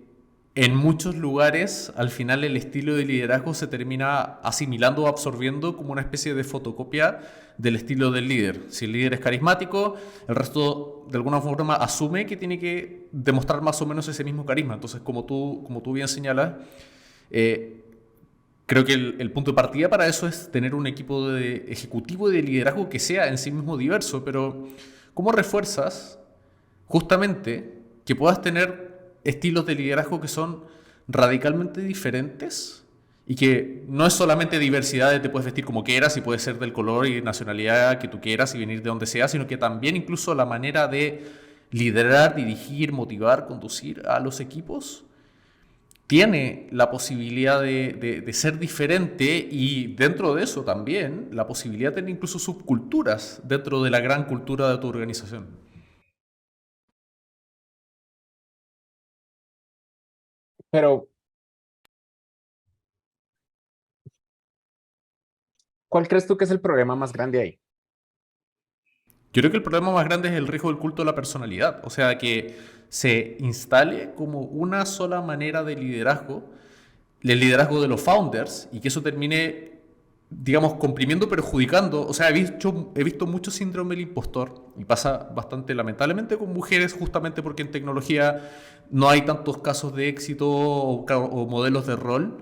en muchos lugares al final el estilo de liderazgo se termina asimilando o absorbiendo como una especie de fotocopia del estilo del líder. Si el líder es carismático, el resto de alguna forma asume que tiene que demostrar más o menos ese mismo carisma. Entonces, como tú bien señalas, eh, creo que el punto de partida para eso es tener un equipo de ejecutivo y de liderazgo que sea en sí mismo diverso, pero ¿cómo refuerzas justamente que puedas tener estilos de liderazgo que son radicalmente diferentes y que no es solamente diversidad de te puedes vestir como quieras y puedes ser del color y nacionalidad que tú quieras y venir de donde sea, sino que también incluso la manera de liderar, dirigir, motivar, conducir a los equipos tiene la posibilidad de ser diferente y dentro de eso también la posibilidad de tener incluso subculturas dentro de la gran cultura de tu organización? Pero, ¿cuál crees tú que es el problema más grande ahí? Yo creo que el problema más grande es el riesgo del culto a la personalidad, o sea, que se instale como una sola manera de liderazgo, el liderazgo de los founders, y que eso termine, digamos, comprimiendo, perjudicando. O sea, he visto mucho síndrome del impostor, y pasa bastante lamentablemente con mujeres, justamente porque en tecnología no hay tantos casos de éxito o modelos de rol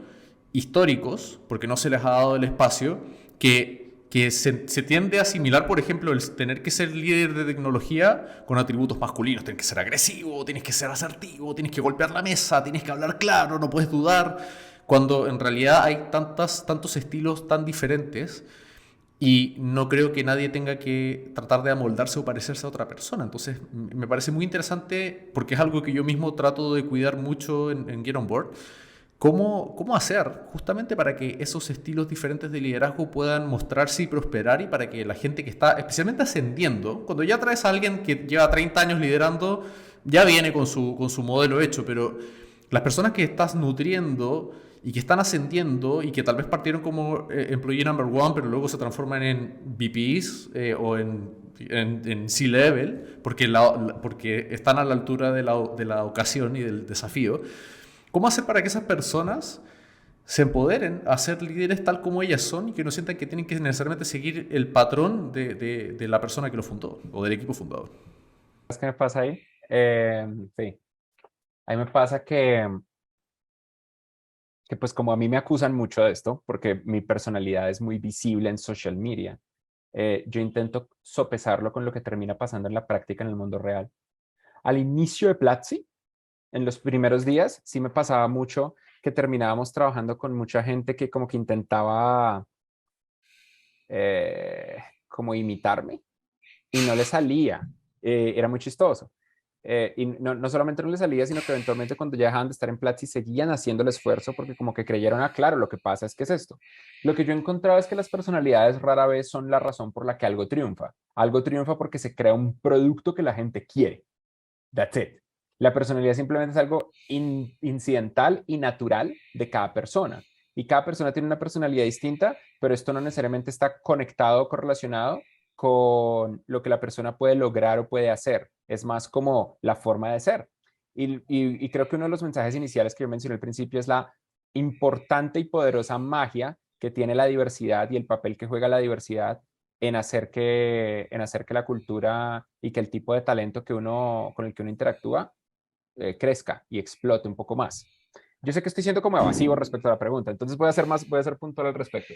históricos, porque no se les ha dado el espacio, que se tiende a asimilar, por ejemplo, el tener que ser líder de tecnología con atributos masculinos. Tienes que ser agresivo, tienes que ser asertivo, tienes que golpear la mesa, tienes que hablar claro, no puedes dudar, cuando en realidad hay tantos estilos tan diferentes y no creo que nadie tenga que tratar de amoldarse o parecerse a otra persona. Entonces, me parece muy interesante porque es algo que yo mismo trato de cuidar mucho en Get On Board. ¿Cómo hacer justamente para que esos estilos diferentes de liderazgo puedan mostrarse y prosperar y para que la gente que está especialmente ascendiendo, cuando ya traes a alguien que lleva 30 años liderando, ya viene con su modelo hecho, pero las personas que estás nutriendo y que están ascendiendo y que tal vez partieron como employee number one, pero luego se transforman en VPs o en C-level, porque están a la altura de la ocasión y del desafío. ¿Cómo hacer para que esas personas se empoderen a ser líderes tal como ellas son y que no sientan que tienen que necesariamente seguir el patrón de la persona que lo fundó o del equipo fundador? ¿Sabes qué me pasa ahí? Sí, ahí me pasa que pues como a mí me acusan mucho de esto, porque mi personalidad es muy visible en social media, yo intento sopesarlo con lo que termina pasando en la práctica en el mundo real. Al inicio de Platzi, en los primeros días, sí me pasaba mucho que terminábamos trabajando con mucha gente que como que intentaba eh, como imitarme y no le salía. Era muy chistoso. Y no solamente no le salía, sino que eventualmente cuando ya dejaban de estar en Platzi seguían haciendo el esfuerzo porque como que creyeron, ah, claro, lo que pasa es que es esto. Lo que yo he encontrado es que las personalidades rara vez son la razón por la que algo triunfa. Algo triunfa porque se crea un producto que la gente quiere. That's it. La personalidad simplemente es algo incidental y natural de cada persona. Y cada persona tiene una personalidad distinta, pero esto no necesariamente está conectado o correlacionado con lo que la persona puede lograr o puede hacer. Es más como la forma de ser. Y creo que uno de los mensajes iniciales que yo mencioné al principio es la importante y poderosa magia que que tiene la diversidad y el papel que juega la diversidad en hacer que la cultura y que el tipo de talento que con el que uno interactúa crezca y explote un poco más. Yo sé que estoy siendo como evasivo respecto a la pregunta, entonces voy a ser puntual al respecto.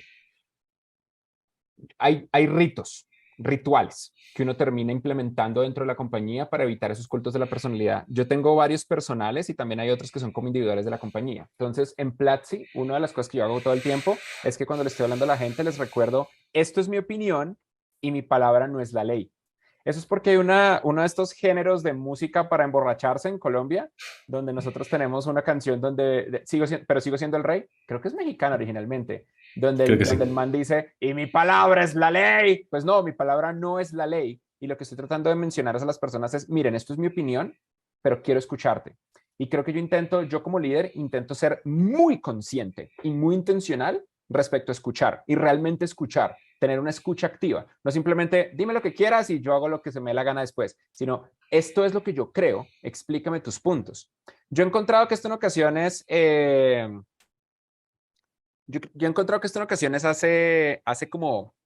Hay ritos, rituales que uno termina implementando dentro de la compañía para evitar esos cultos de la personalidad. Yo tengo varios personales y también hay otros que son como individuales de la compañía. Entonces, en Platzi, una de las cosas que yo hago todo el tiempo es que cuando le estoy hablando a la gente les recuerdo, esto es mi opinión y mi palabra no es la ley. Eso es porque hay uno de estos géneros de música para emborracharse en Colombia, donde nosotros tenemos una canción donde, pero sigo siendo el rey, creo que es mexicana originalmente, Creo que sí. donde el man dice, y mi palabra es la ley. Pues no, mi palabra no es la ley. Y lo que estoy tratando de mencionar a las personas es, miren, esto es mi opinión, pero quiero escucharte. Y creo que yo como líder, intento ser muy consciente y muy intencional respecto a escuchar y realmente escuchar, tener una escucha activa. No simplemente dime lo que quieras y yo hago lo que se me dé la gana después, sino esto es lo que yo creo, explícame tus puntos. Yo he encontrado que esto en ocasiones yo he encontrado que esto en ocasiones hace como,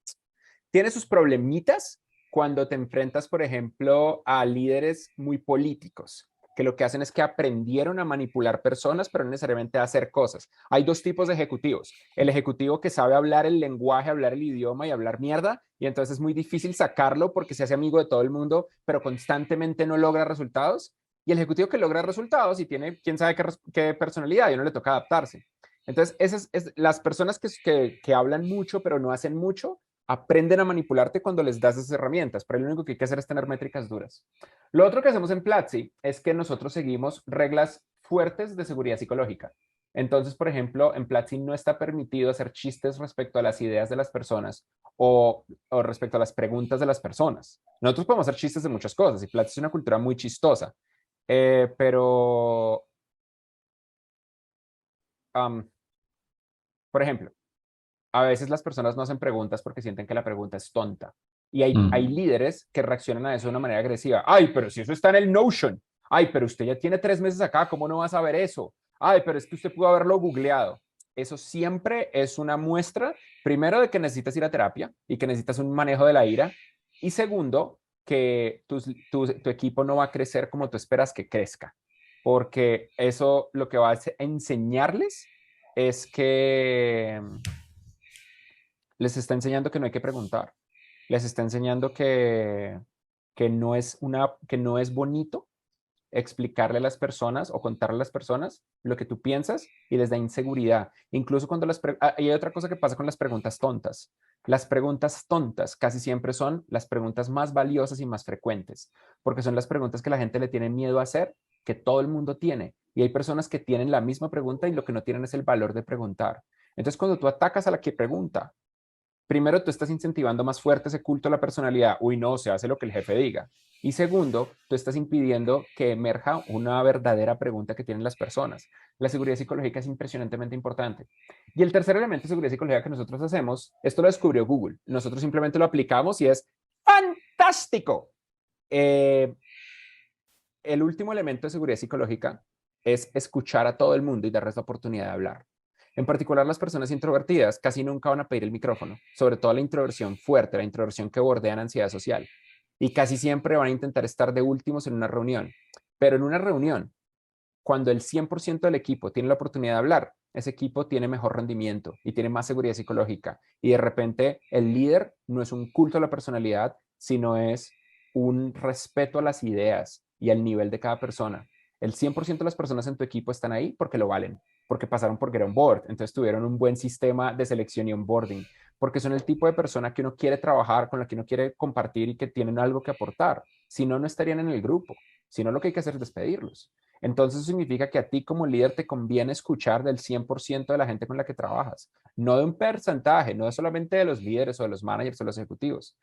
tiene sus problemitas cuando te enfrentas, por ejemplo, a líderes muy políticos, que lo que hacen es que aprendieron a manipular personas, pero no necesariamente a hacer cosas. Hay dos tipos de ejecutivos. El ejecutivo que sabe hablar el lenguaje, hablar el idioma y hablar mierda, y entonces es muy difícil sacarlo porque se hace amigo de todo el mundo, pero constantemente no logra resultados. Y el ejecutivo que logra resultados y tiene quién sabe qué personalidad, y no le toca adaptarse. Entonces, las personas que hablan mucho pero no hacen mucho, aprenden a manipularte cuando les das esas herramientas, pero lo único que hay que hacer es tener métricas duras. Lo otro que hacemos en Platzi es que nosotros seguimos reglas fuertes de seguridad psicológica. Entonces, por ejemplo, en Platzi no está permitido hacer chistes respecto a las ideas de las personas o respecto a las preguntas de las personas. Nosotros podemos hacer chistes de muchas cosas y Platzi es una cultura muy chistosa, pero, um, por ejemplo, a veces las personas no hacen preguntas porque sienten que la pregunta es tonta. Y hay Mm. líderes que reaccionan a eso de una manera agresiva. Ay, pero si eso está en el Notion. Ay, pero usted ya tiene 3 meses acá, ¿cómo no va a saber eso? Ay, pero es que usted pudo haberlo googleado. Eso siempre es una muestra, primero, de que necesitas ir a terapia y que necesitas un manejo de la ira. Y segundo, que tu equipo no va a crecer como tú esperas que crezca. Porque eso lo que va a enseñarles es que les está enseñando que no hay que preguntar. Les está enseñando que no es bonito explicarle a las personas o contarle a las personas lo que tú piensas y les da inseguridad. Incluso cuando hay otra cosa que pasa con las preguntas tontas. Las preguntas tontas casi siempre son las preguntas más valiosas y más frecuentes, porque son las preguntas que la gente le tiene miedo a hacer, que todo el mundo tiene. Y hay personas que tienen la misma pregunta y lo que no tienen es el valor de preguntar. Entonces, cuando tú atacas a la que pregunta, primero, tú estás incentivando más fuerte ese culto a la personalidad. Uy, no, se hace lo que el jefe diga. Y segundo, tú estás impidiendo que emerja una verdadera pregunta que tienen las personas. La seguridad psicológica es impresionantemente importante. Y el tercer elemento de seguridad psicológica que nosotros hacemos, esto lo descubrió Google. Nosotros simplemente lo aplicamos y es fantástico. Eh, el último elemento de seguridad psicológica es escuchar a todo el mundo y darles la oportunidad de hablar. En particular, las personas introvertidas casi nunca van a pedir el micrófono, sobre todo la introversión fuerte, la introversión que bordea la ansiedad social. Y casi siempre van a intentar estar de últimos en una reunión. Pero en una reunión, cuando el 100% del equipo tiene la oportunidad de hablar, ese equipo tiene mejor rendimiento y tiene más seguridad psicológica. Y de repente el líder no es un culto a la personalidad, sino es un respeto a las ideas y al nivel de cada persona. El 100% de las personas en tu equipo están ahí porque lo valen, porque pasaron por Get On Board, entonces tuvieron un buen sistema de selección y onboarding, porque son el tipo de persona que uno quiere trabajar, con la que uno quiere compartir y que tienen algo que aportar. Si no, no estarían en el grupo. Si no, lo que hay que hacer es despedirlos. Entonces eso significa que a ti como líder te conviene escuchar del 100% de la gente con la que trabajas, no de un porcentaje, no solamente de los líderes o de los managers o los ejecutivos.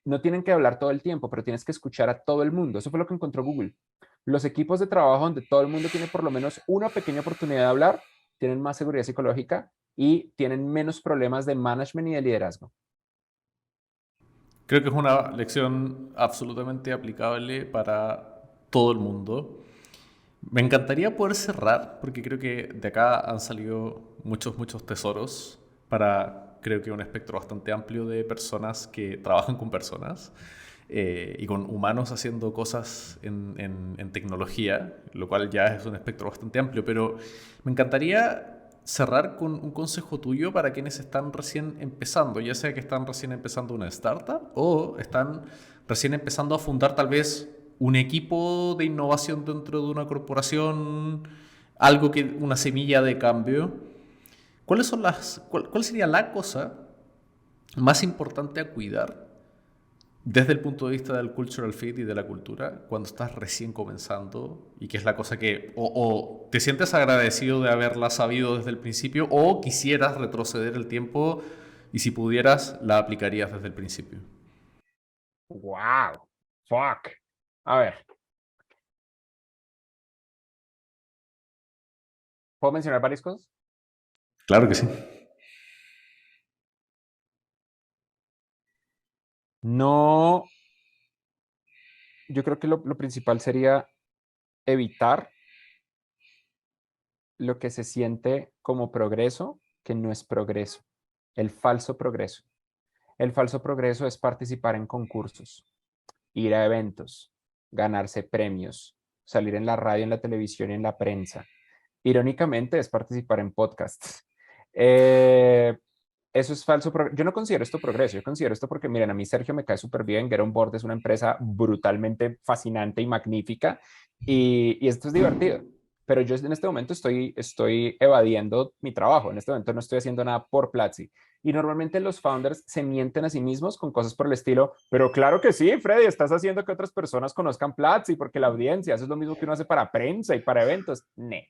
No tienen que hablar todo el tiempo, pero tienes que escuchar a todo el mundo. Eso fue lo que encontró Google. Los equipos de trabajo donde todo el mundo tiene por lo menos una pequeña oportunidad de hablar, tienen más seguridad psicológica y tienen menos problemas de management y de liderazgo. Creo que es una lección absolutamente aplicable para todo el mundo. Me encantaría poder cerrar, porque creo que de acá han salido muchos, muchos tesoros. creo que un espectro bastante amplio de personas que trabajan con personas y con humanos haciendo cosas en tecnología, lo cual ya es un espectro bastante amplio, pero me encantaría cerrar con un consejo tuyo para quienes están recién empezando, ya sea que están recién empezando una startup o están recién empezando a fundar tal vez un equipo de innovación dentro de una corporación, algo que una semilla de cambio. ¿Cuál sería la cosa más importante a cuidar desde el punto de vista del cultural fit y de la cultura cuando estás recién comenzando y que es la cosa que o te sientes agradecido de haberla sabido desde el principio o quisieras retroceder el tiempo y si pudieras la aplicarías desde el principio? Wow, fuck. A ver, ¿puedo mencionar varias cosas? Claro que sí. No, yo creo que lo principal sería evitar lo que se siente como progreso, que no es progreso, el falso progreso. El falso progreso es participar en concursos, ir a eventos, ganarse premios, salir en la radio, en la televisión y en la prensa. Irónicamente es participar en podcasts. Eh, Eso es falso. Yo no considero esto progreso. Yo considero esto porque, miren, a mí Sergio me cae súper bien. Get On Board es una empresa brutalmente fascinante y magnífica. Y esto es divertido. Pero yo en este momento estoy evadiendo mi trabajo. En este momento no estoy haciendo nada por Platzi. Y normalmente los founders se mienten a sí mismos con cosas por el estilo, pero claro que sí, Freddy, estás haciendo que otras personas conozcan Platzi porque la audiencia, eso es lo mismo que uno hace para prensa y para eventos. Ne.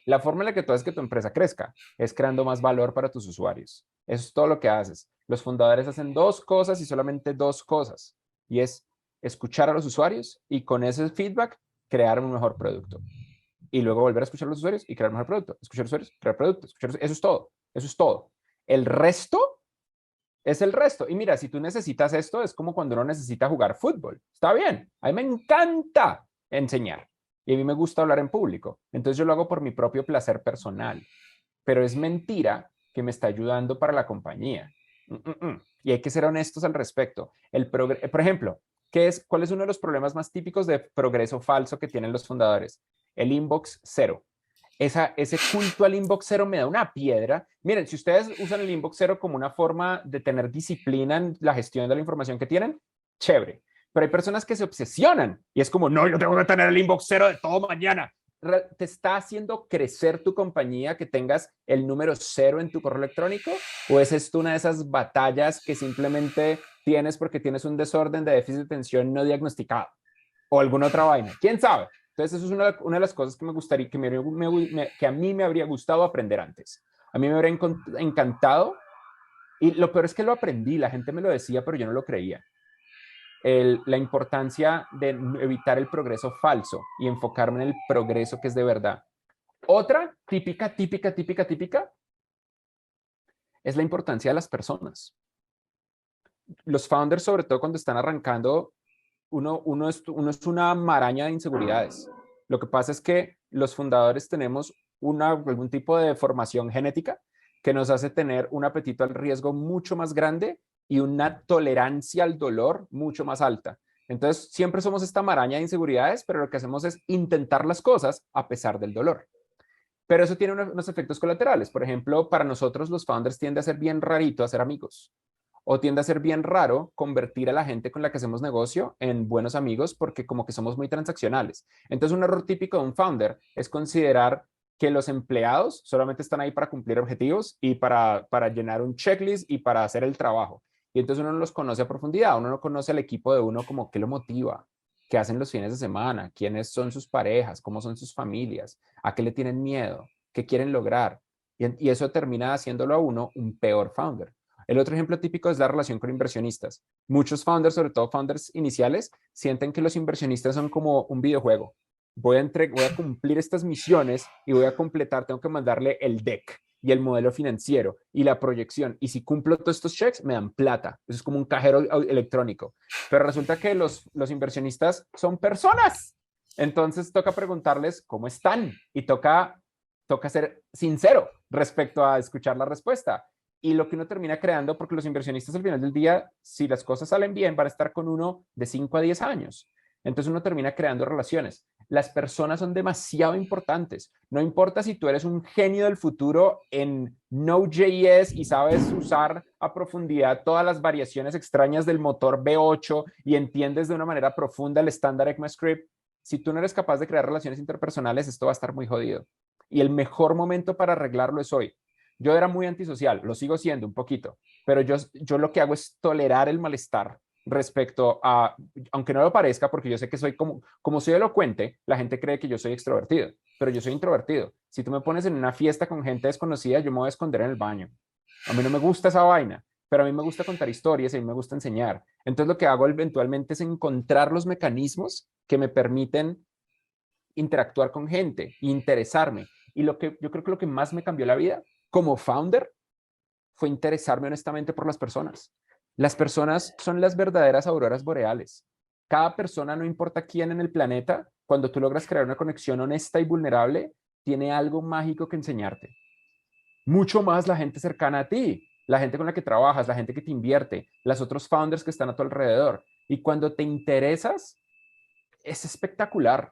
La forma en la que tú haces que tu empresa crezca es creando más valor para tus usuarios. Eso es todo lo que haces. Los fundadores hacen dos cosas y solamente dos cosas. Y es escuchar a los usuarios y con ese feedback crear un mejor producto. Y luego volver a escuchar a los usuarios y crear un mejor producto. Escuchar a los usuarios, crear producto. Eso es todo. Eso es todo. El resto es el resto. Y mira, si tú necesitas esto, es como cuando uno necesita jugar fútbol. Está bien. A mí me encanta enseñar. Y a mí me gusta hablar en público. Entonces yo lo hago por mi propio placer personal. Pero es mentira que me está ayudando para la compañía. Y hay que ser honestos al respecto. Por ejemplo, ¿cuál es uno de los problemas más típicos de progreso falso que tienen los fundadores? El inbox cero. Ese culto al inbox cero me da una piedra. Miren, si ustedes usan el inbox cero como una forma de tener disciplina en la gestión de la información que tienen, chévere. Pero hay personas que se obsesionan y es como, no, yo tengo que tener el inbox cero de todo mañana. ¿Te está haciendo crecer tu compañía que tengas el número cero en tu correo electrónico? ¿O es esto una de esas batallas que simplemente tienes porque tienes un desorden de déficit de atención no diagnosticado? ¿O alguna otra vaina? ¿Quién sabe? Entonces, eso es una de las cosas que me gustaría, que a mí me habría gustado aprender antes. A mí me habría encantado, y lo peor es que lo aprendí, la gente me lo decía, pero yo no lo creía. La importancia de evitar el progreso falso y enfocarme en el progreso que es de verdad. Otra típica, es la importancia de las personas. Los founders, sobre todo cuando están arrancando, uno es una maraña de inseguridades. Lo que pasa es que los fundadores tenemos algún tipo de formación genética que nos hace tener un apetito al riesgo mucho más grande y una tolerancia al dolor mucho más alta. Entonces, siempre somos esta maraña de inseguridades, pero lo que hacemos es intentar las cosas a pesar del dolor. Pero eso tiene unos efectos colaterales. Por ejemplo, para nosotros los founders tiende a ser bien rarito hacer amigos o tiende a ser bien raro convertir a la gente con la que hacemos negocio en buenos amigos porque como que somos muy transaccionales. Entonces, un error típico de un founder es considerar que los empleados solamente están ahí para cumplir objetivos y para llenar un checklist y para hacer el trabajo. Y entonces uno no los conoce a profundidad, uno no conoce al equipo de uno como qué lo motiva, qué hacen los fines de semana, quiénes son sus parejas, cómo son sus familias, a qué le tienen miedo, qué quieren lograr. Y eso termina haciéndolo a uno un peor founder. El otro ejemplo típico es la relación con inversionistas. Muchos founders, sobre todo founders iniciales, sienten que los inversionistas son como un videojuego. Voy a cumplir estas misiones y voy a completar, tengo que mandarle el deck y el modelo financiero y la proyección. Y si cumplo todos estos checks, me dan plata. Eso es como un cajero electrónico. Pero resulta que los inversionistas son personas. Entonces toca preguntarles cómo están y toca ser sincero respecto a escuchar la respuesta. Y lo que uno termina creando, porque los inversionistas al final del día, si las cosas salen bien, van a estar con uno de 5 a 10 años. Entonces uno termina creando relaciones. Las personas son demasiado importantes. No importa si tú eres un genio del futuro en Node.js y sabes usar a profundidad todas las variaciones extrañas del motor V8 y entiendes de una manera profunda el estándar ECMAScript. Si tú no eres capaz de crear relaciones interpersonales, esto va a estar muy jodido. Y el mejor momento para arreglarlo es hoy. Yo era muy antisocial, lo sigo siendo un poquito, pero yo lo que hago es tolerar el malestar respecto a, aunque no lo parezca, porque yo sé que soy como soy elocuente, la gente cree que yo soy extrovertido, pero yo soy introvertido. Si tú me pones en una fiesta con gente desconocida, yo me voy a esconder en el baño. A mí no me gusta esa vaina, pero a mí me gusta contar historias y a mí me gusta enseñar. Entonces lo que hago eventualmente es encontrar los mecanismos que me permiten interactuar con gente e interesarme. Y lo que yo creo que lo que más me cambió la vida como founder fue interesarme honestamente por las personas. Las personas son las verdaderas auroras boreales. Cada persona, no importa quién en el planeta, cuando tú logras crear una conexión honesta y vulnerable, tiene algo mágico que enseñarte. Mucho más la gente cercana a ti, la gente con la que trabajas, la gente que te invierte, los otros founders que están a tu alrededor. Y cuando te interesas, es espectacular.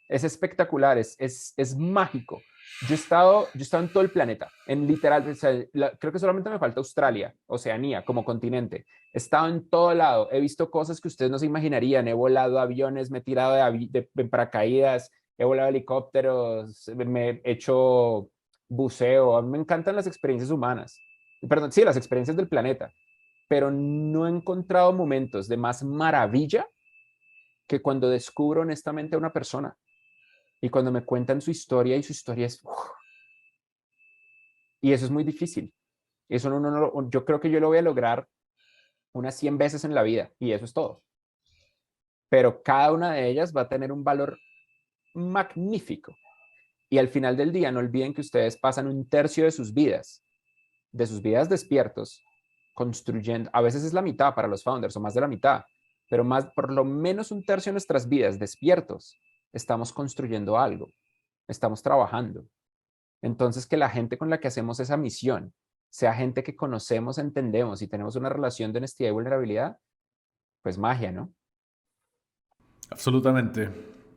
Es espectacular, es mágico. Yo he estado en todo el planeta, en literal, o sea, creo que solamente me falta Australia, Oceanía, como continente. He estado en todo lado, he visto cosas que ustedes no se imaginarían, he volado aviones, me he tirado de paracaídas, he volado helicópteros, me he hecho buceo, a mí me encantan las experiencias humanas, perdón, sí, las experiencias del planeta, pero no he encontrado momentos de más maravilla que cuando descubro honestamente a una persona. Y cuando me cuentan su historia y su historia es... Y eso es muy difícil. Eso yo creo que yo lo voy a lograr unas 100 veces en la vida y eso es todo. Pero cada una de ellas va a tener un valor magnífico. Y al final del día no olviden que ustedes pasan un tercio de sus vidas despiertos, construyendo, a veces es la mitad para los founders o más de la mitad, pero más, por lo menos un tercio de nuestras vidas despiertos, estamos construyendo algo, estamos trabajando. Entonces, que la gente con la que hacemos esa misión sea gente que conocemos, entendemos y tenemos una relación de honestidad y vulnerabilidad, pues magia, ¿no? Absolutamente.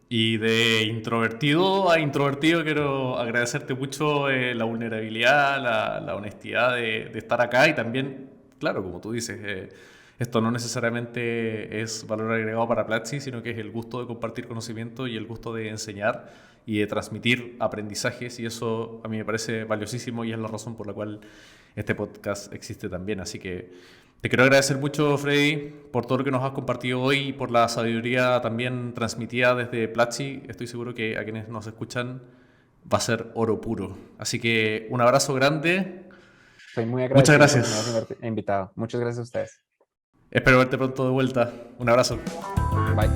Y de introvertido a introvertido quiero agradecerte mucho la vulnerabilidad, la honestidad de estar acá y también, claro, como tú dices, esto no necesariamente es valor agregado para Platzi, sino que es el gusto de compartir conocimiento y el gusto de enseñar y de transmitir aprendizajes y eso a mí me parece valiosísimo y es la razón por la cual este podcast existe también. Así que te quiero agradecer mucho, Freddy, por todo lo que nos has compartido hoy y por la sabiduría también transmitida desde Platzi. Estoy seguro que a quienes nos escuchan va a ser oro puro. Así que un abrazo grande. Estoy muy Muchas agradecido por que me gracias. hayas invitado. Muchas gracias a ustedes. Espero verte pronto de vuelta. Un abrazo. Bye.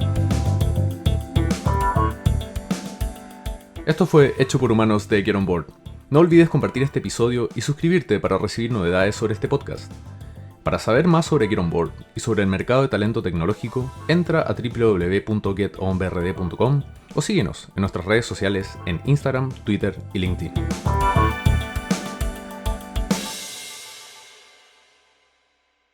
Esto fue Hecho por Humanos de Get On Board. No olvides compartir este episodio y suscribirte para recibir novedades sobre este podcast. Para saber más sobre Get On Board y sobre el mercado de talento tecnológico, entra a www.getonbrd.com o síguenos en nuestras redes sociales en Instagram, Twitter y LinkedIn.